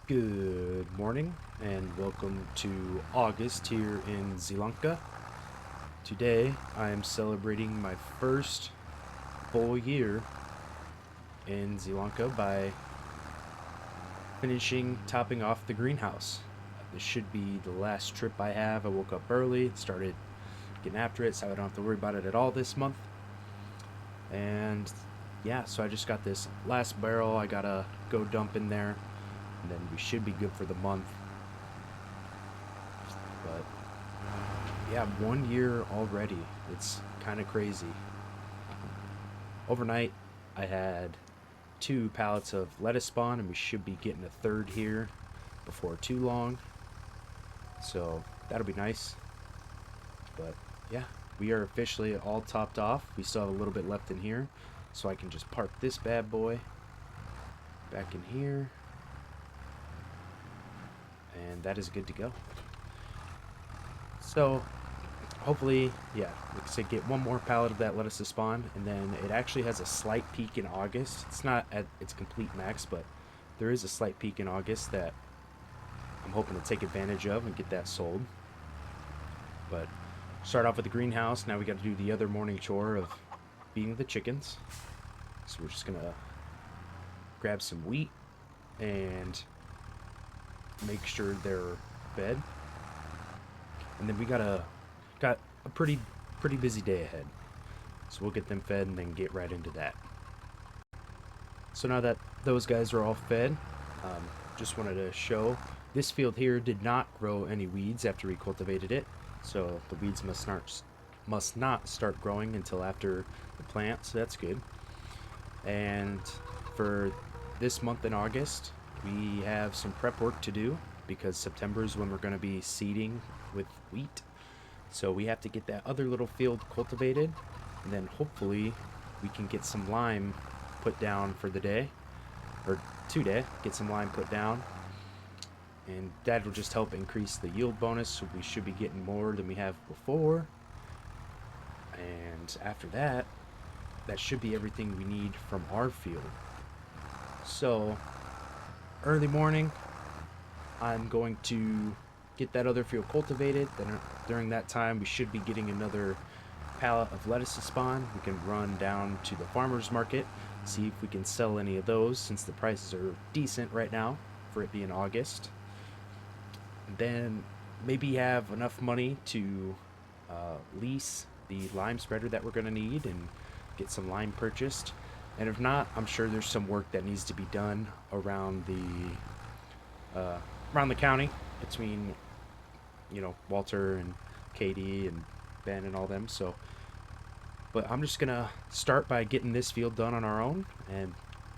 Good morning and welcome to August here in Zielonka. Today I am celebrating my first full year in Zielonka by finishing topping off the greenhouse. This should be the last trip I have. I woke up early, started getting after it so I don't have to worry about it at all this month. And yeah, so I just got this last barrel I gotta go dump in there, and then we should be good for the month. But yeah, 1 year already. It's kind of crazy. Overnight, I had 2 pallets of lettuce spawn, and we should be getting a third here before too long. So that'll be nice. But yeah, we are officially all topped off. We still have a little bit left in here, so I can just park this bad boy back in here, and that is good to go. So hopefully, yeah, like I said, get one more pallet of that lettuce to spawn, and then it actually has a slight peak in August. It's not at its complete max, but there is a slight peak in August that I'm hoping to take advantage of and get that sold. But start off with the greenhouse. Now we got to do the other morning chore of feeding the chickens. So we're just gonna grab some wheat and make sure they're fed, and then we got a pretty busy day ahead. So we'll get them fed and then get right into that. So now that those guys are all fed, just wanted to show this field here did not grow any weeds after we cultivated it. So the weeds must not start growing until after the plant, so that's good. And for this month in August, we have some prep work to do because September is when we're going to be seeding with wheat. So we have to get that other little field cultivated, and then hopefully we can get some lime put down for the day, or today, get some lime put down. And that will just help increase the yield bonus, so we should be getting more than we have before. And after that, that should be everything we need from our field. So, early morning, I'm going to get that other field cultivated. Then during that time, we should be getting another pallet of lettuce to spawn. We can run down to the farmer's market, see if we can sell any of those since the prices are decent right now for it being August. And then maybe have enough money to lease the lime spreader that we're going to need and get some lime purchased. And if not, I'm sure there's some work that needs to be done around the county between Walter and Katie and Ben and all them. So, but I'm just gonna start by getting this field done on our own, and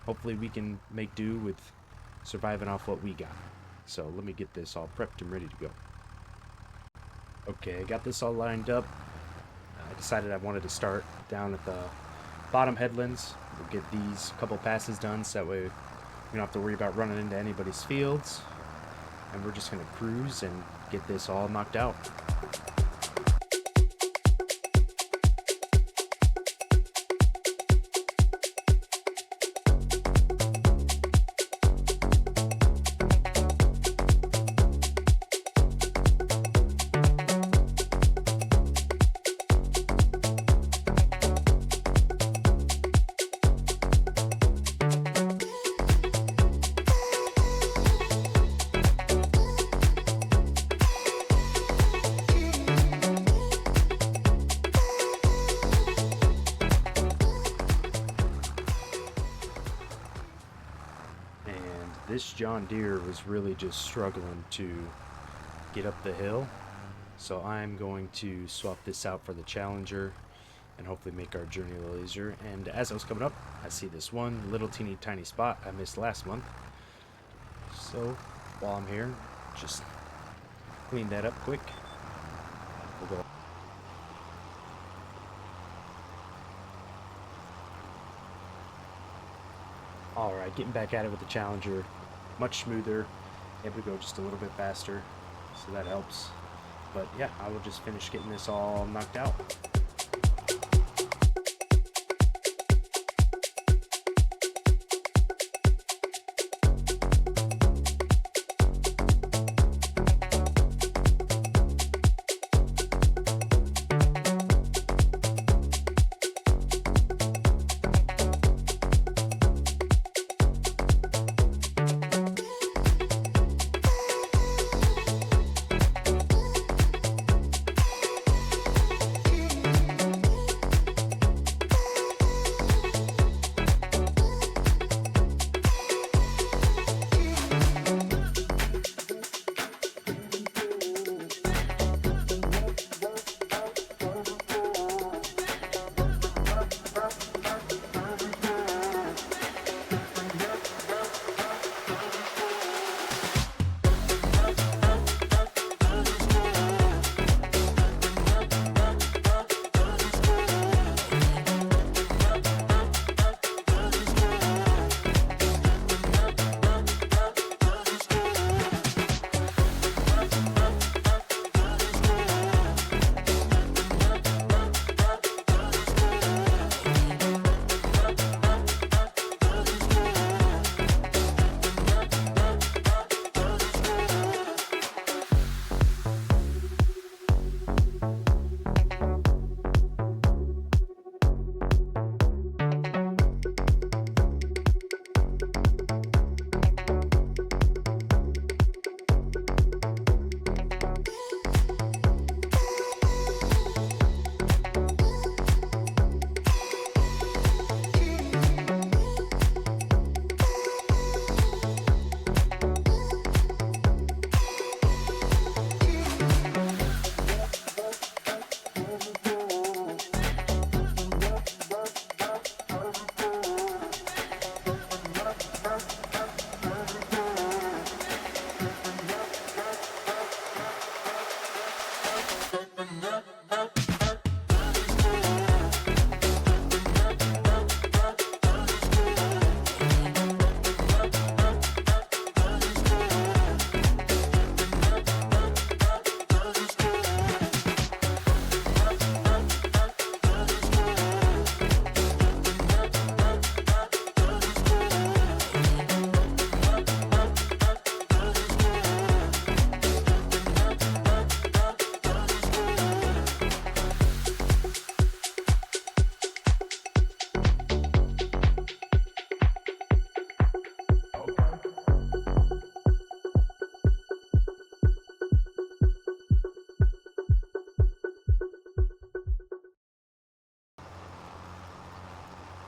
hopefully we can make do with surviving off what we got. So let me get this all prepped and ready to go. Okay, I got this all lined up. I decided I wanted to start down at the bottom headlands. We'll get these couple passes done so that way we don't have to worry about running into anybody's fields. And we're just going to cruise and get this all knocked out. This John Deere was really just struggling to get up the hill, so I'm going to swap this out for the Challenger and hopefully make our journey a little easier. And as I was coming up, I see this one little teeny tiny spot I missed last month, so while I'm here, just clean that up quick. We'll go. Alright, getting back at it with the Challenger. Much smoother. Able to go just a little bit faster, so that helps. But yeah, I will just finish getting this all knocked out.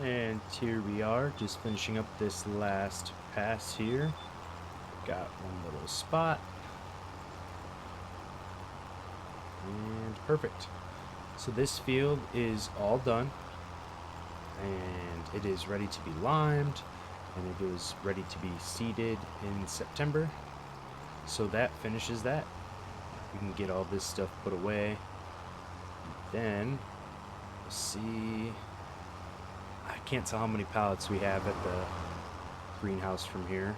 And here we are, just finishing up this last pass here. Got one little spot. And perfect. So this field is all done. And it is ready to be limed. And it is ready to be seeded in September. So that finishes that. We can get all this stuff put away. Then, let's see. I can't tell how many pallets we have at the greenhouse from here.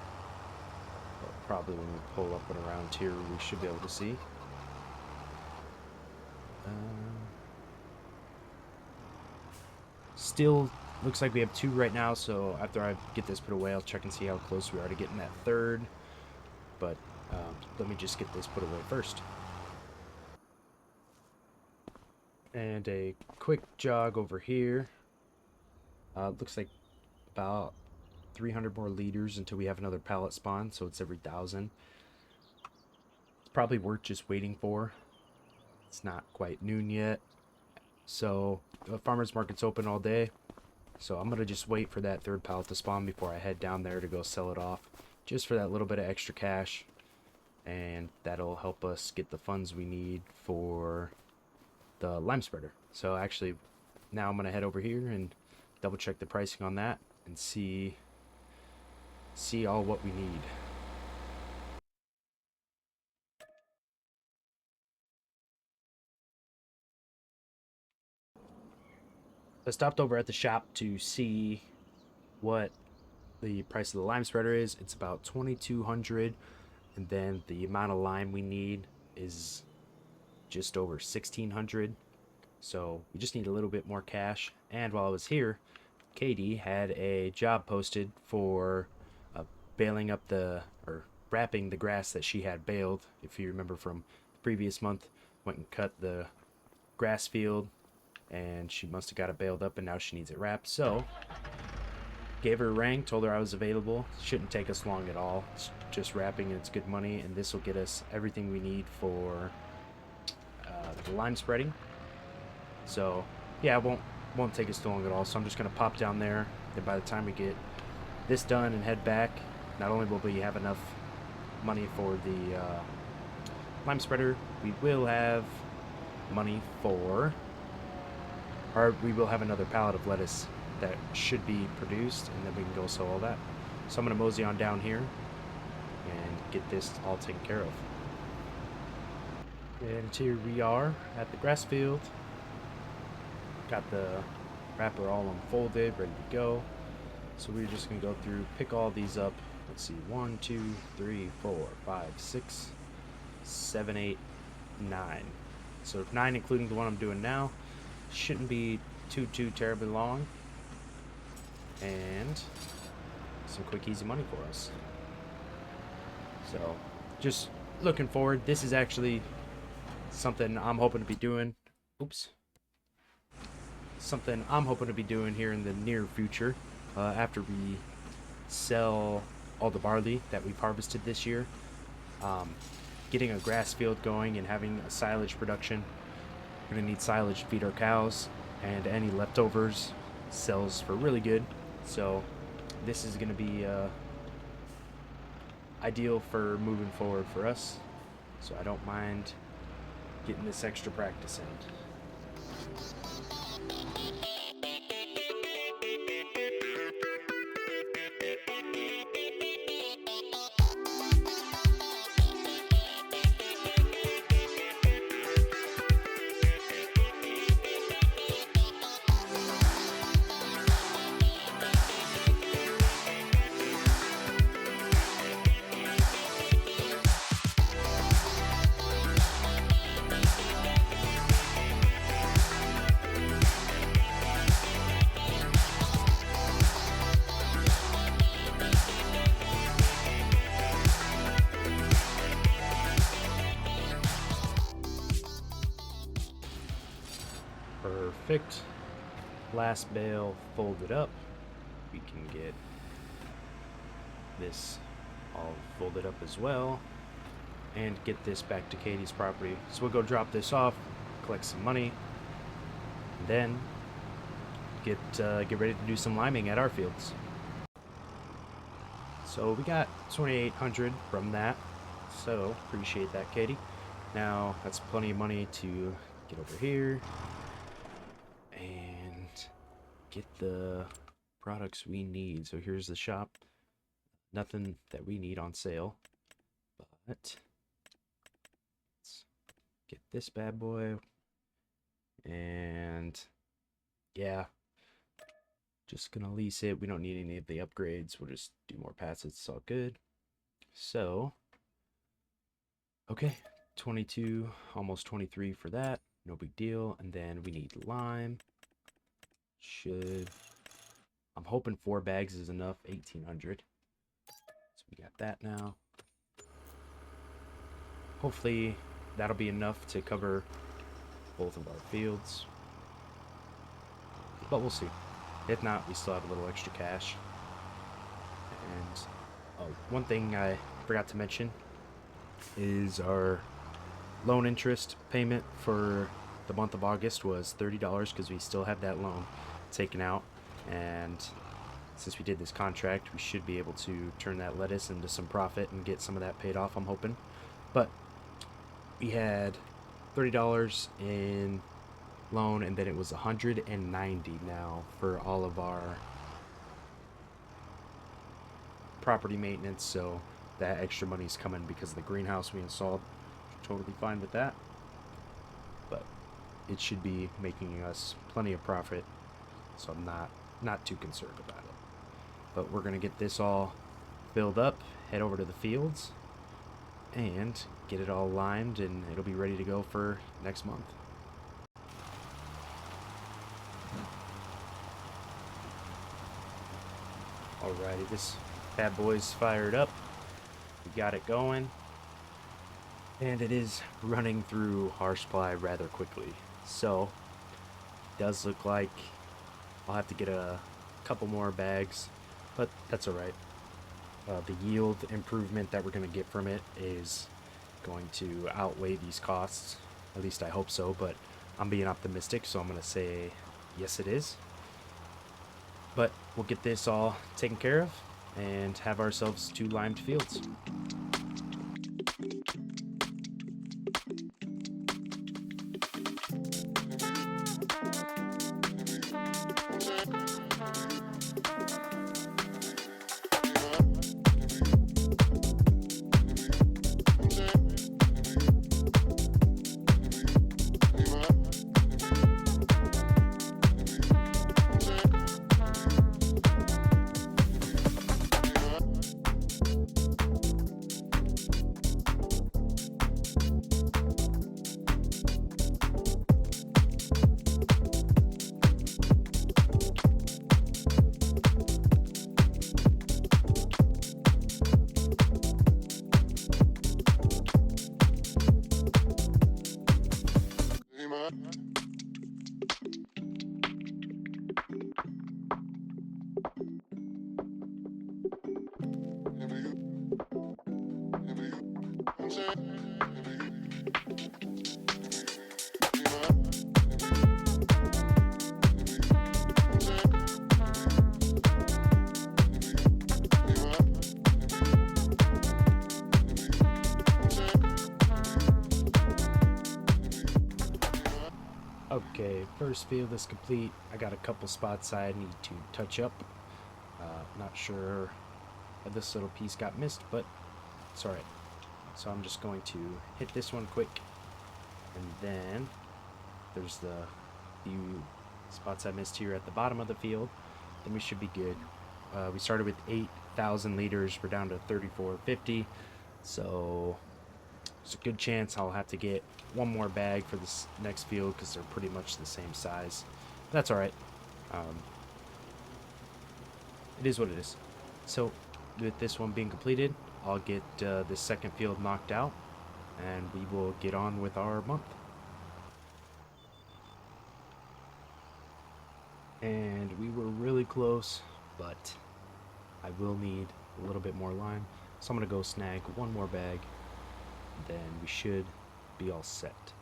But probably when we pull up and around here, we should be able to see. Still looks like we have 2 right now, so after I get this put away, I'll check and see how close we are to getting that 3rd. But let me just get this put away first. And a quick jog over here. Looks like about 300 more liters until we have another pallet spawn, so it's every 1,000. It's probably worth just waiting for. It's not quite noon yet, so the farmer's market's open all day. So I'm gonna just wait for that 3rd pallet to spawn before I head down there to go sell it off, just for that little bit of extra cash, and that'll help us get the funds we need for the lime spreader. So actually, now I'm gonna head over here and double check the pricing on that and see all what we need. I stopped over at the shop to see what the price of the lime spreader is. It's about 2,200, and then the amount of lime we need is just over 1,600. So we just need a little bit more cash. And while I was here, Katie had a job posted for baling up or wrapping the grass that she had baled. If you remember from the previous month, went and cut the grass field, and she must have got it baled up, and now she needs it wrapped. So gave her a ring, told her I was available. Shouldn't take us long at all. It's just wrapping, and it's good money, and this will get us everything we need for the lime spreading. So yeah, it won't take us too long at all. So I'm just gonna pop down there, and by the time we get this done and head back, not only will we have enough money for the lime spreader, we will have money for, or we will have another pallet of lettuce that should be produced, and then we can go sell all that. So I'm gonna mosey on down here and get this all taken care of. And here we are at the grass field. Got the wrapper all unfolded, ready to go. So we're just gonna go through, pick all these up. Let's see, 1, 2, 3, 4, 5, 6, 7, 8, 9. So 9 including the one I'm doing now. Shouldn't be too terribly long. And some quick easy money for us. So just looking forward. This is actually something I'm hoping to be doing. Something I'm hoping to be doing here in the near future, after we sell all the barley that we've harvested this year. Getting a grass field going and having a silage production. We're gonna need silage to feed our cows, and any leftovers sells for really good. So this is gonna be ideal for moving forward for us. So I don't mind getting this extra practice in. Perfect. Last bale folded up. We can get this all folded up as well and get this back to Katie's property. So we'll go drop this off, collect some money, and then get ready to do some liming at our fields. So we got 2,800 from that. So appreciate that, Katie. Now that's plenty of money to get over here and get the products we need. So here's the shop. Nothing that we need on sale, but let's get this bad boy. And yeah, just gonna lease it. We don't need any of the upgrades. We'll just do more passes. It's all good. So okay, 22, almost 23 for that. No big deal. And then we need lime. I'm hoping 4 bags is enough. 1,800. So we got that now. Hopefully that'll be enough to cover both of our fields. But we'll see. If not, we still have a little extra cash. And one thing I forgot to mention is our loan interest payment for the month of August was $30 because we still have that loan taken out. And since we did this contract, we should be able to turn that lettuce into some profit and get some of that paid off, I'm hoping. But we had $30 in loan, and then it was $190 now for all of our property maintenance. So that extra money's coming because of the greenhouse we installed. Totally fine with that, but it should be making us plenty of profit, so I'm not too concerned about it. But we're gonna get this all filled up, head over to the fields, and get it all limed, and it'll be ready to go for next month. Alrighty, this bad boy's fired up. We got it going, and it is running through our supply rather quickly. So it does look like I'll have to get a couple more bags, but that's alright. The yield improvement that we're going to get from it is going to outweigh these costs. At least I hope so, but I'm being optimistic, so I'm going to say yes, it is. But we'll get this all taken care of and have ourselves 2 limed fields. Okay, first field is complete. I got a couple spots I need to touch up. Not sure how this little piece got missed, but it's alright. So I'm just going to hit this one quick, and then there's the few spots I missed here at the bottom of the field. Then we should be good. We started with 8,000 liters. We're down to 3,450. So there's a good chance I'll have to get one more bag for this next field because they're pretty much the same size. That's alright. It is what it is. So with this one being completed, I'll get this second field knocked out, and we will get on with our month. And we were really close, but I will need a little bit more lime, so I'm gonna go snag one more bag, then we should be all set.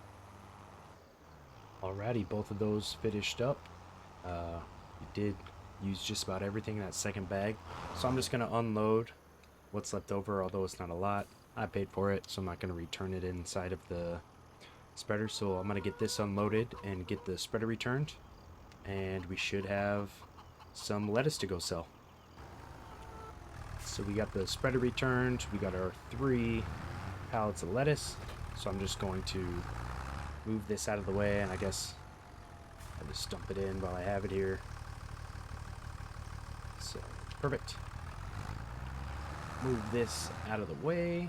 Alrighty, both of those finished up. You did use just about everything in that second bag. So I'm just going to unload what's left over, although it's not a lot. I paid for it, so I'm not going to return it inside of the spreader. So I'm going to get this unloaded and get the spreader returned. And we should have some lettuce to go sell. So we got the spreader returned. We got our 3 pallets of lettuce. So I'm just going to move this out of the way, and I guess I'll just dump it in while I have it here. So, perfect. Move this out of the way.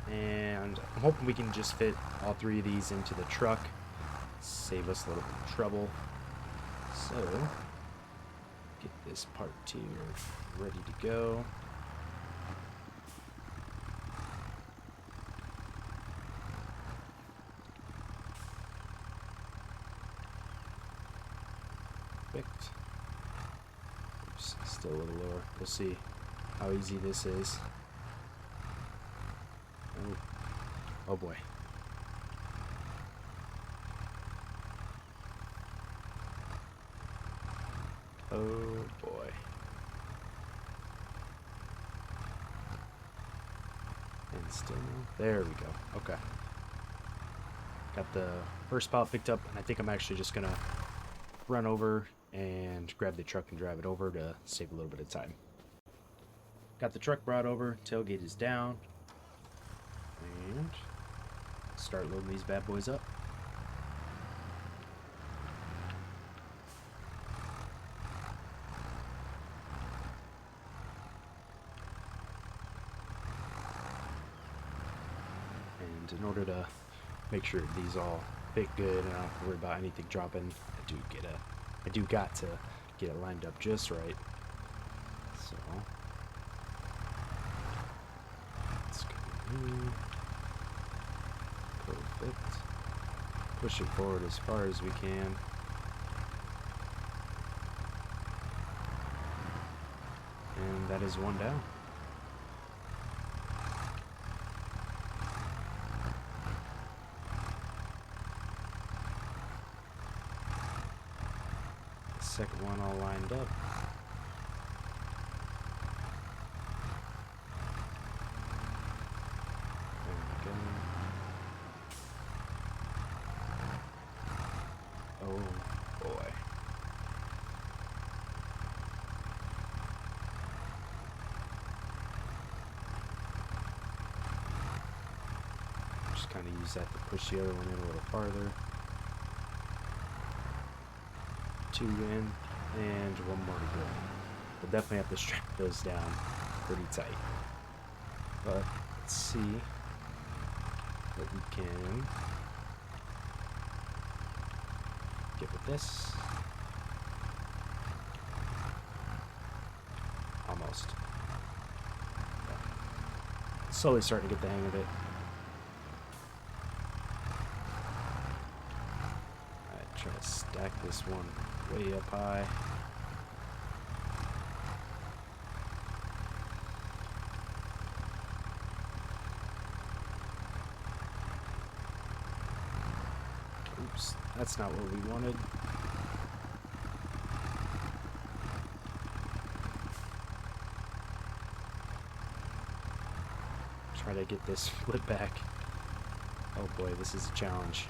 And I'm hoping we can just fit all 3 of these into the truck. Save us a little bit of trouble. So, get this part here ready to go. Perfect. Oops, still a little lower. We'll see how easy this is. Oh boy. Oh boy. And still no. There we go. Okay. Got the first pallet picked up, and I think I'm actually just gonna run over and grab the truck and drive it over to save a little bit of time. Got the truck brought over, tailgate is down, and start loading these bad boys up. And in order to make sure these all fit good and I don't have to worry about anything dropping, I do got to get it lined up just right. So let's go in. Perfect. Push it forward as far as we can. And that is one down. The second one all lined up. Oh boy. Just kind of use that to push the other one in a little farther. 2 in, and 1 more to go. We'll definitely have to strap those down pretty tight. But let's see what we can get with this. Almost. Yeah. Slowly starting to get the hang of it. Alright, try to stack this one way up high. Oops, that's not what we wanted. Try to get this flip back. Oh boy, this is a challenge.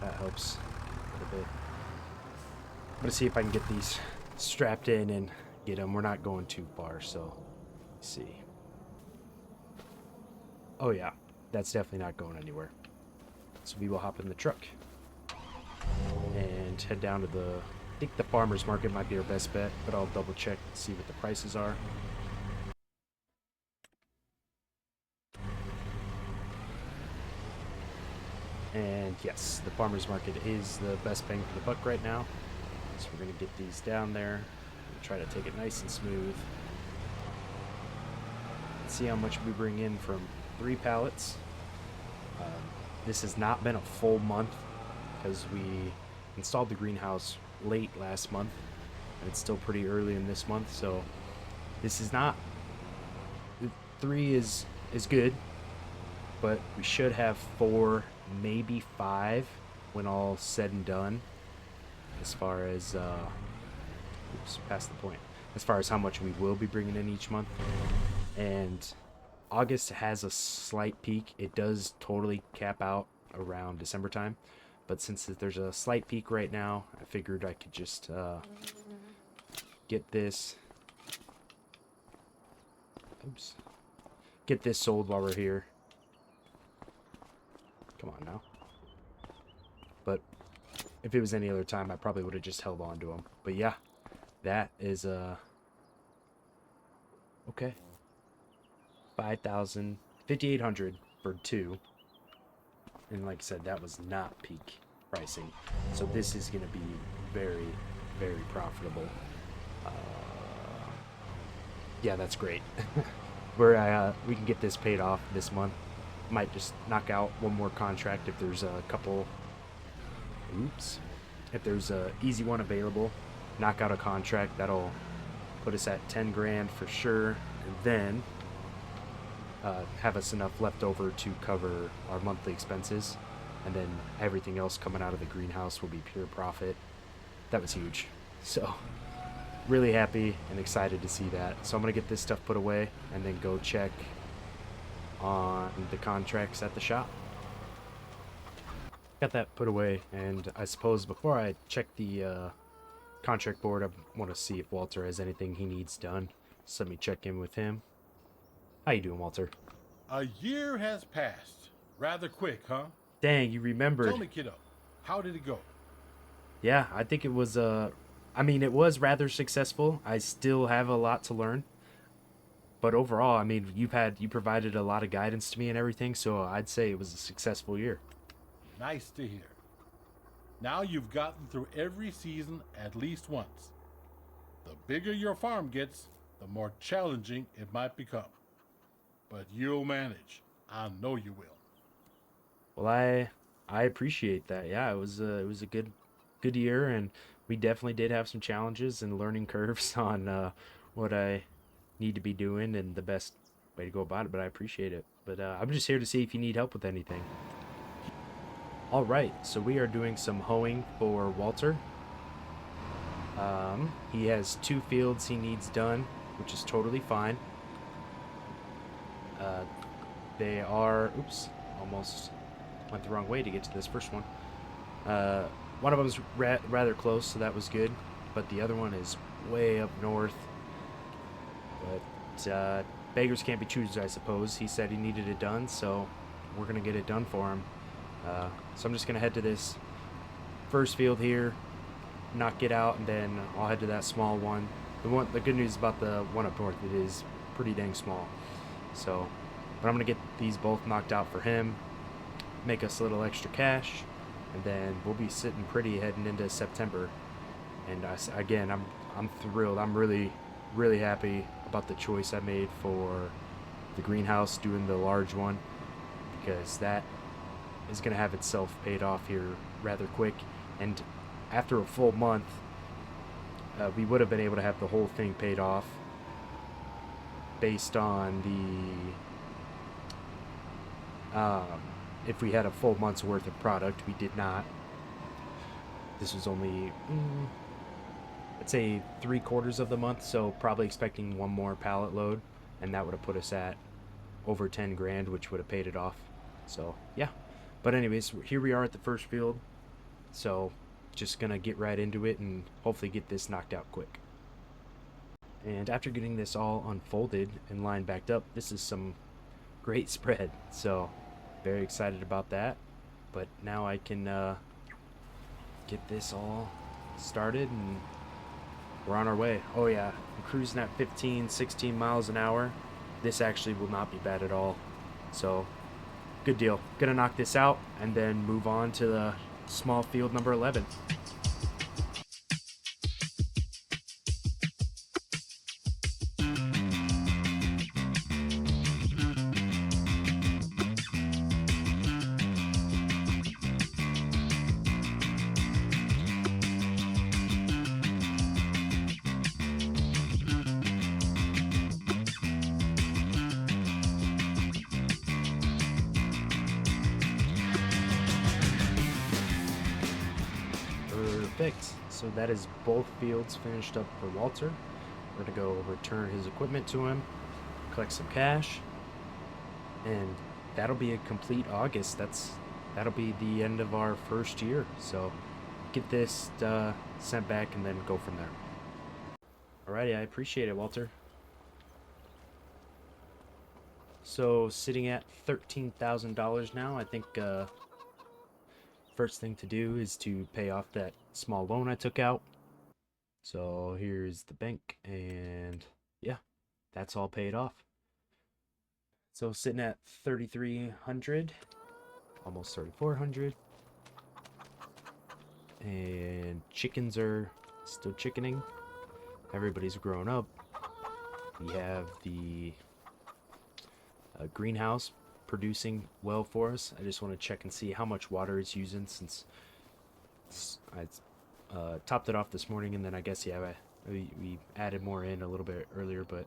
That helps a little bit. I'm gonna see if I can get these strapped in and get them. We're not going too far, so let's see. Oh yeah, that's definitely not going anywhere. So we will hop in the truck and head down to I think the farmer's market might be our best bet, but I'll double check and see what the prices are. And yes, the farmer's market is the best bang for the buck right now. So we're going to get these down there and try to take it nice and smooth. Let's see how much we bring in from 3 pallets. This has not been a full month because we installed the greenhouse late last month and it's still pretty early in this month, so this is not 3 is good. but we should have 4, maybe 5 when all said and done. As far as oops, past the point. As far as how much we will be bringing in each month, and August has a slight peak. It does totally cap out around December time, but since there's a slight peak right now, I figured I could just get this. Oops. Get this sold while we're here. Come on now. But if it was any other time, I probably would have just held on to them. But yeah, that is okay. 5,000, 5,800 for 2. And like I said, that was not peak pricing. So this is going to be very, very profitable. Yeah, that's great. We can get this paid off this month. Might just knock out one more contract if there's a couple. Oops. If there's a easy one available, knock out a contract. That'll put us at 10 grand for sure. And then have us enough left over to cover our monthly expenses, and then everything else coming out of the greenhouse will be pure profit. That was huge. So really happy and excited to see that. So I'm gonna get this stuff put away and then go check on the contracts at the shop. Got that put away, and I suppose before I check the contract board, I want to see if Walter has anything he needs done. So let me check in with him. How you doing, Walter? A year has passed. Rather quick, huh? Dang, you remembered. Tell me, kiddo, how did it go? Yeah, I think it was I mean, it was rather successful. I still have a lot to learn. But overall, I mean, you provided a lot of guidance to me and everything, so I'd say it was a successful year. Nice to hear. Now you've gotten through every season at least once. The bigger your farm gets, the more challenging it might become. But you'll manage. I know you will. Well, I appreciate that. Yeah, it was a good year, and we definitely did have some challenges and learning curves on what I need to be doing and the best way to go about it, but I appreciate it. But I'm just here to see if you need help with anything. All right, so we are doing some hoeing for Walter. He has 2 fields he needs done, which is totally fine. They are, oops, almost went the wrong way to get to this first one. One of them is rather close, so that was good, but the other one is way up north. But beggars can't be choosers, I suppose. He said he needed it done, so we're gonna get it done for him. So I'm just gonna head to this first field here, knock it out, and then I'll head to that small one. The good news about the one up north, it is pretty dang small. So, but I'm gonna get these both knocked out for him, make us a little extra cash, and then we'll be sitting pretty heading into September. And again, I'm thrilled. I'm really happy about the choice I made for the greenhouse, doing the large one, because that is going to have itself paid off here rather quick. And after a full month, we would have been able to have the whole thing paid off based on the if we had a full month's worth of product. We did not. This was only I'd say 3/4 of the month, so probably expecting one more pallet load, and that would have put us at over 10 grand, which would have paid it off. So yeah, but anyways, here we are at the first field, so just gonna get right into it and hopefully get this knocked out quick. And after getting this all unfolded and line backed up, this is some great spread, so very excited about that. But now I can get this all started and we're on our way. Oh yeah, I'm cruising at 15, 16 miles an hour. This actually will not be bad at all. So, good deal. Gonna knock this out and then move on to the small field number 11. Perfect. So that is both fields finished up for Walter. We're gonna go return his equipment to him, collect some cash, and that'll be a complete August. That'll be the end of our first year. So get this sent back and then go from there. Alrighty, I appreciate it, Walter. So sitting at $13,000 now. I think first thing to do is to pay off that small loan I took out. So here's the bank, and yeah, that's all paid off. So sitting at 3,300, almost 3,400. And chickens are still chickening. Everybody's grown up. We have the greenhouse producing well for us. I just want to check and see how much water it's using, since I topped it off this morning, and then I guess, yeah, we added more in a little bit earlier, but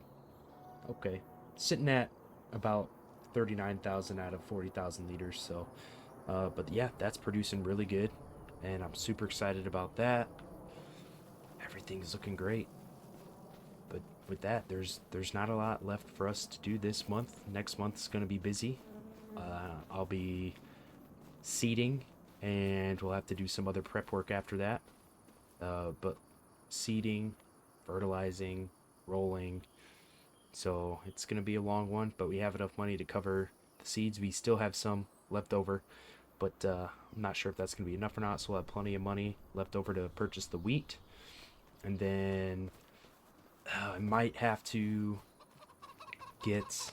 okay. Sitting at about 39,000 out of 40,000 liters, so, but yeah, that's producing really good, and I'm super excited about that. Everything's looking great. But with that, there's not a lot left for us to do this month. Next month's going to be busy. I'll be seeding, and we'll have to do some other prep work after that. But seeding, fertilizing, rolling. So it's going to be a long one, but we have enough money to cover the seeds. We still have some left over, but I'm not sure if that's going to be enough or not. So we'll have plenty of money left over to purchase the wheat. And then I might have to get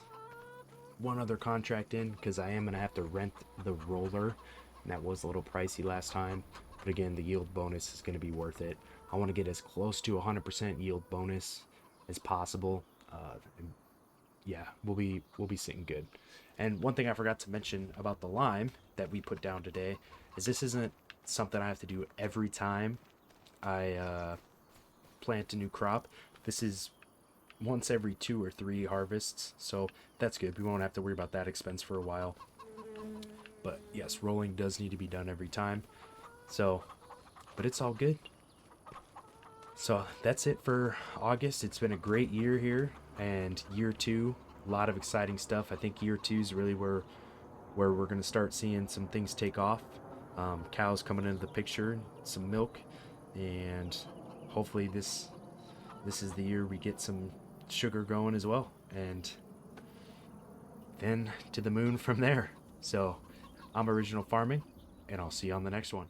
one other contract in, because I am going to have to rent the roller, and that was a little pricey last time. But again, the yield bonus is going to be worth it. I want to get as close to 100% yield bonus as possible. And yeah, we'll be sitting good. And one thing I forgot to mention about the lime that we put down today is this isn't something I have to do every time I plant a new crop. This is once every 2 or 3 harvests, so that's good. We won't have to worry about that expense for a while. But yes, rolling does need to be done every time. So, but it's all good. So that's it for August. It's been a great year here, and year 2, a lot of exciting stuff. I think year 2 is really where we're going to start seeing some things take off. Cows coming into the picture, some milk, and hopefully this is the year we get some sugar going as well, and then to the moon from there. So I'm Original Farming, and I'll see you on the next one.